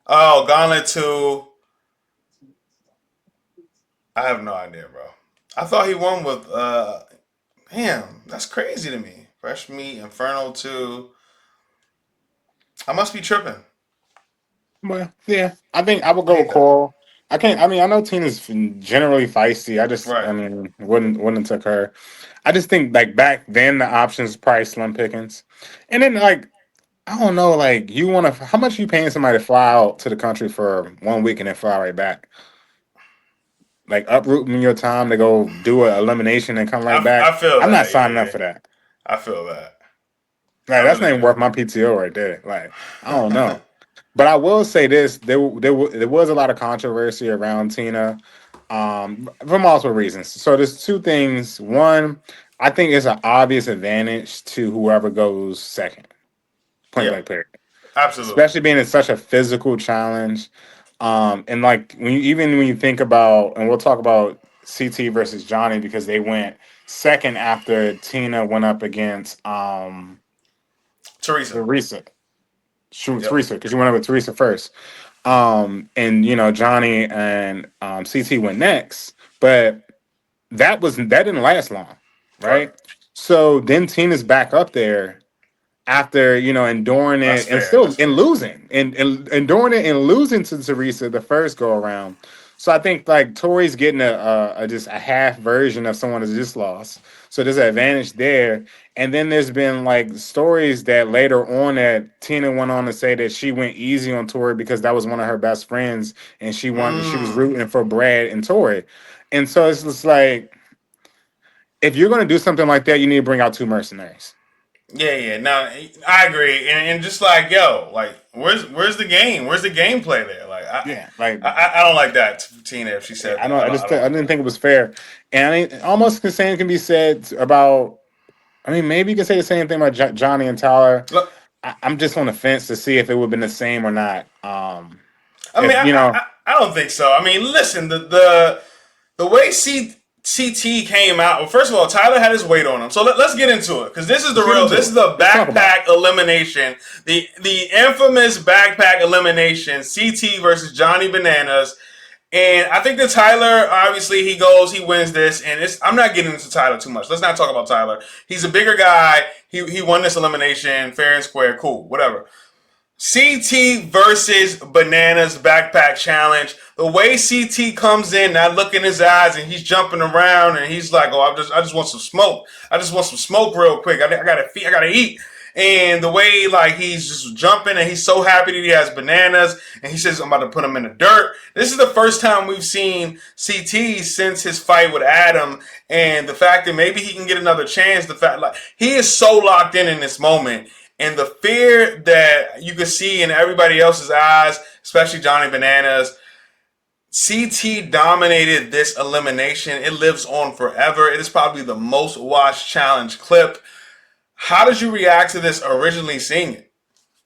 Speaker 1: Oh, Gauntlet two. I have no idea, bro. I thought he won with. Damn, that's crazy to me. Fresh Meat, Inferno two. I must be tripping.
Speaker 2: Well, yeah, I think I would go with
Speaker 1: Ain't that
Speaker 2: Coral. I can't. I mean, I know Tina's generally feisty. I
Speaker 1: right?
Speaker 2: mean, wouldn't took her. I just think like back then the options probably slim pickings, and then like I don't know, like you want to how much you paying somebody to fly out to the country for 1 week and then fly right back, like uprooting your time to go do an elimination and come right
Speaker 1: I
Speaker 2: back.
Speaker 1: feel
Speaker 2: I'm not
Speaker 1: that.
Speaker 2: signing up
Speaker 1: Yeah,
Speaker 2: for that.
Speaker 1: I feel that.
Speaker 2: Like
Speaker 1: I
Speaker 2: that's
Speaker 1: really
Speaker 2: not even
Speaker 1: do.
Speaker 2: worth my PTO right there. Like I don't know. But I will say this: there was a lot of controversy around Tina, for multiple reasons. So there's two things. One, I think it's an obvious advantage to whoever goes second, point
Speaker 1: Yeah,
Speaker 2: blank period.
Speaker 1: absolutely.
Speaker 2: Especially being in such a physical challenge. And like even when you think about, and we'll talk about CT versus Johnny because they went second after Tina went up against
Speaker 1: Teresa.
Speaker 2: Teresa.
Speaker 1: Yep.
Speaker 2: Teresa, because you went up with Teresa first. And Johnny and CT went next, but that didn't last long,
Speaker 1: Right.
Speaker 2: right? So then Tina's back up there after enduring
Speaker 1: That's
Speaker 2: it and
Speaker 1: fair.
Speaker 2: still
Speaker 1: That's
Speaker 2: and
Speaker 1: fair.
Speaker 2: losing and enduring it and losing to Teresa the first go around. So I think like Tori's getting a just a half version of someone who's just lost. So there's an advantage there. And then there's been like stories that later on that Tina went on to say that she went easy on Tori because that was one of her best friends and she was
Speaker 1: Mm.
Speaker 2: rooting for Brad and Tori. And so it's just like if you're gonna do something like that, you need to bring out two mercenaries.
Speaker 1: Yeah. Now I agree, and just like yo, like where's the game? Where's the gameplay there? Like
Speaker 2: Yeah, like
Speaker 1: I don't like that to Tina if she said
Speaker 2: I
Speaker 1: that.
Speaker 2: don't.
Speaker 1: I don't
Speaker 2: I
Speaker 1: like
Speaker 2: didn't
Speaker 1: that.
Speaker 2: think it was fair, and almost the same can be said about. I mean, maybe you can say the same thing about Johnny and Tyler.
Speaker 1: Look,
Speaker 2: I'm just on the fence to see if it would have been the same or not.
Speaker 1: I mean,
Speaker 2: If you know,
Speaker 1: I don't think so. I mean, listen, the way CT came out. Well, first of all, Tyler had his weight on him. So let's get into it because this is the
Speaker 2: let's get
Speaker 1: real.
Speaker 2: into
Speaker 1: This
Speaker 2: it.
Speaker 1: is the
Speaker 2: Let's talk about it.
Speaker 1: backpack elimination. The infamous backpack elimination. CT versus Johnny Bananas. And I think that Tyler, obviously, he wins this, and I'm not getting into Tyler too much. Let's not talk about Tyler. He's a bigger guy. He won this elimination fair and square. Cool, whatever. CT versus Bananas backpack challenge. The way CT comes in, not looking in his eyes, and he's jumping around, and he's like, "Oh, I just want some smoke. I just want some smoke real quick. I gotta feed. I gotta eat." And the way like he's just jumping, and he's so happy that he has bananas, and he says, "I'm about to put him in the dirt." This is the first time we've seen CT since his fight with Adam, and the fact that maybe he can get another chance. The fact like he is so locked in this moment and the fear that you could see in everybody else's eyes, especially Johnny Bananas. CT dominated this elimination. It lives on forever. It is probably the most watched challenge clip. How did you react to this originally seeing it?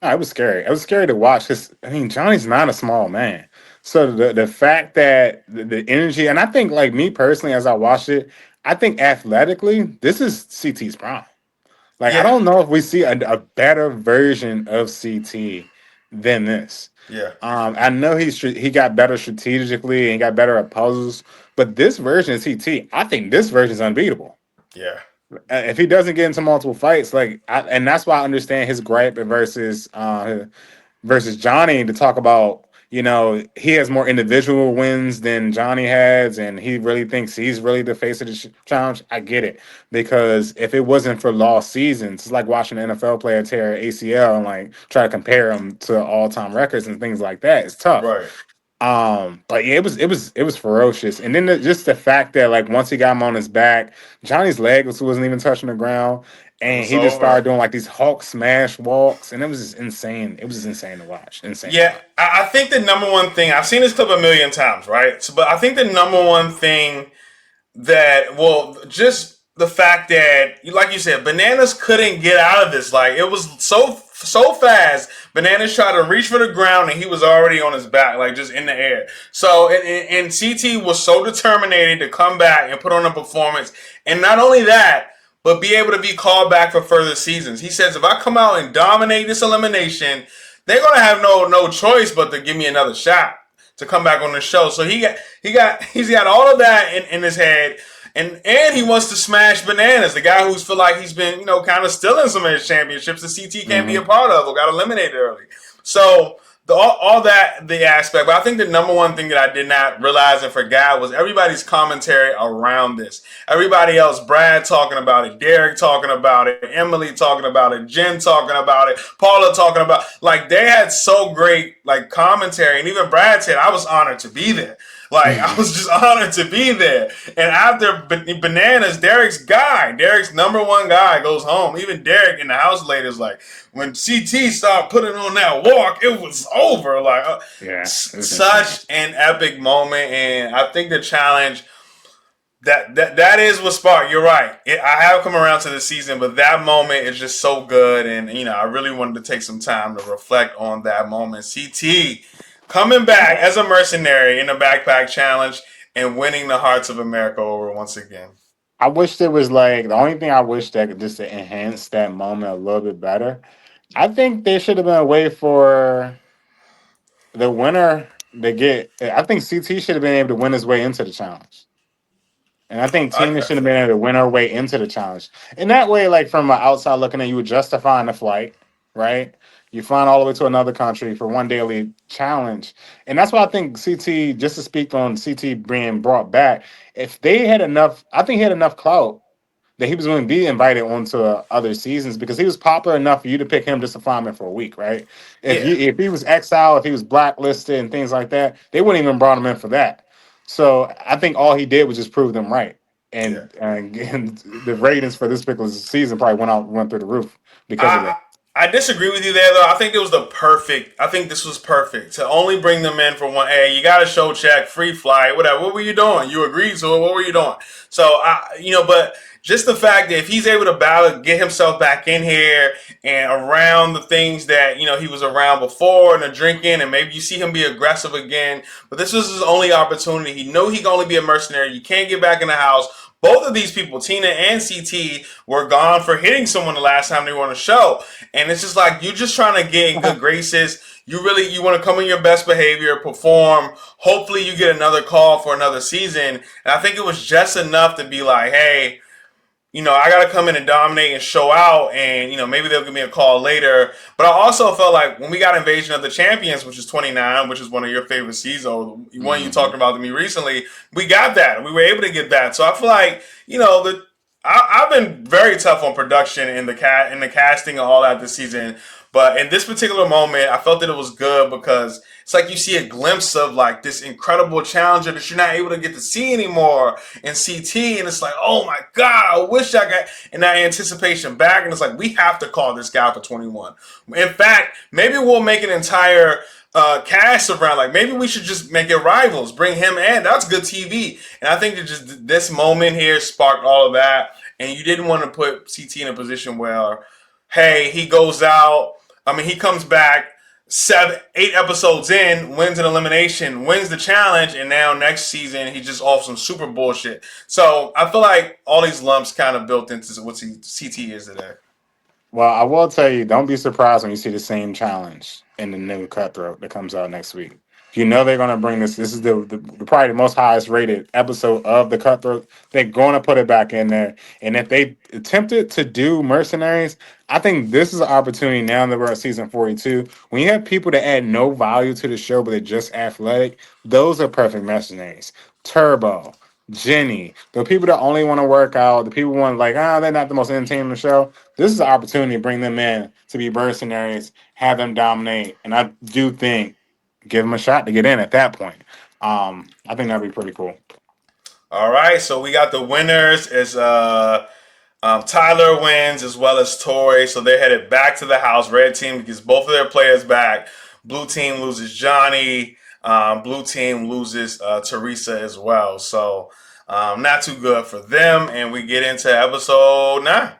Speaker 2: It was scary. It was scary to watch because I mean Johnny's not a small man. So the fact that the energy, and I think like me personally, as I watched it, I think athletically, this is CT's prime. Like I
Speaker 1: Yeah,
Speaker 2: don't know if we see a better version of CT than this.
Speaker 1: yeah,
Speaker 2: I know he got better strategically and got better at puzzles, but this version of CT, I think this version is unbeatable.
Speaker 1: yeah.
Speaker 2: If he doesn't get into multiple fights, and that's why I understand his gripe versus Johnny to talk about, he has more individual wins than Johnny has, and he really thinks he's really the face of the challenge. I get it because if it wasn't for lost seasons, it's like watching an NFL player tear ACL and like try to compare him to all time records and things like that. It's tough.
Speaker 1: Right.
Speaker 2: But yeah, it was ferocious, and then just the fact that like once he got him on his back, Johnny's leg wasn't even touching the ground,
Speaker 1: It
Speaker 2: and
Speaker 1: was
Speaker 2: he just started
Speaker 1: over.
Speaker 2: doing like these Hulk smash walks, and it was just insane. It was just insane to watch. Insane to
Speaker 1: Yeah,
Speaker 2: watch.
Speaker 1: I think the number one thing I've seen this clip a million times, right? So, but I think the number one thing that, well, just the fact that, like you said, Bananas couldn't get out of this. Like it was so fast. Bananas tried to reach for the ground and he was already on his back, like just in the air. So and CT was so determined to come back and put on a performance, and not only that, but be able to be called back for further seasons. He says, if I come out and dominate this elimination, they're gonna have no choice but to give me another shot to come back on the show. So he's got all of that in his head. And he wants to smash Bananas, the guy who's feel like he's been, kind of stealing some of his championships that CT can't be a
Speaker 2: Hmm.
Speaker 1: part of or got eliminated early. So all that the aspect, but I think the number one thing that I did not realize and forgot was everybody's commentary around this. Everybody else, Brad talking about it, Derek talking about it, Emily talking about it, Jen talking about it, Paula talking about, like they had so great like commentary, and even Brad said I was honored to be there. Like I was just honored to be there. And after Bananas, Derek's number one guy goes home. Even Derek in the house later is like, when CT started putting on that walk, it was over. Like
Speaker 2: Yeah, it was insane.
Speaker 1: such an epic moment, and I think the challenge that is what sparked. You're right. I have come around to the season, but that moment is just so good, and I really wanted to take some time to reflect on that moment. CT coming back as a mercenary in the backpack challenge and winning the hearts of America over once again.
Speaker 2: I wish there was like the only thing I wish that could just to enhance that moment a little bit better. I think there should have been a way for the winner to get. I think CT should have been able to win his way into the challenge. And I think Tina
Speaker 1: Okay.
Speaker 2: should have been able to win her way into the challenge. And that way, like from an outside looking at, you would justifying the flight, right? You flying all the way to another country for one daily challenge. And that's why I think CT, just to speak on CT being brought back, if they had enough, I think he had enough clout that he was going to be invited onto other seasons because he was popular enough for you to pick him just to fly him in for a week, right?
Speaker 1: Yeah.
Speaker 2: If he was exiled, if he was blacklisted and things like that, they wouldn't even brought him in for that. So I think all he did was just prove them right,
Speaker 1: Yeah.
Speaker 2: and the ratings for this particular season probably went through the roof because of
Speaker 1: I
Speaker 2: that.
Speaker 1: I disagree with you there though. I think it was the perfect. I think this was perfect to only bring them in for one. Hey, you got a show check, free flight, whatever. What were you doing? You agreed to it. What were you doing? So but just the fact that if he's able to battle, get himself back in here and around the things that he was around before and the drinking, and maybe you see him be aggressive again. But this was his only opportunity. He knew he could only be a mercenary. You can't get back in the house. Both of these people, Tina and CT, were gone for hitting someone the last time they were on the show. And it's just like you just trying to get in good graces. You want to come in your best behavior, perform. Hopefully you get another call for another season. And I think it was just enough to be like, hey, I got to come in and dominate and show out, and maybe they'll give me a call later. But I also felt like when we got Invasion of the Champions, which is 29, which is one of your favorite seasons, one you
Speaker 2: Hmm.
Speaker 1: talked about to me recently, we got that. We were able to get that. So I feel like I've been very tough on production in the casting and all that this season. But in this particular moment, I felt that it was good because it's like you see a glimpse of like this incredible challenger that you're not able to get to see anymore in CT, and it's like, oh my god, I wish I got in that anticipation back. And it's like we have to call this guy for 21. In fact, maybe we'll make an entire cast around. Like maybe we should just make it rivals, bring him in. That's good TV. And I think that just this moment here sparked all of that. And you didn't want to put CT in a position where, hey, he goes out. I mean, he comes back 8 episodes in, wins an elimination, wins the challenge, and now next season he's just off some super bullshit. So I feel like all these lumps kind of built into what CT is today.
Speaker 2: Well, I will tell you, don't be surprised when you see the same challenge in the new Cutthroat that comes out next week. You know they're going to bring this. This is the probably the most highest rated episode of the Cutthroat. They're going to put it back in there. And if they attempted to do Mercenaries, I think this is an opportunity now that we're at season 42. When you have people that add no value to the show, but they're just athletic, those are perfect Mercenaries. Turbo, Jenny, the people that only want to work out, the people want like, they're not the most entertaining in the show. This is an opportunity to bring them in to be mercenaries, have them dominate, and I do think give them a shot to get in at that point. I think that'd be pretty cool.
Speaker 1: All right, so we got the winners is Tyler wins as well as Tori, so they're headed back to the house. Red team gets both of their players back. Blue team loses Johnny. Blue team loses Teresa as well. So not too good for them. And we get into episode 9.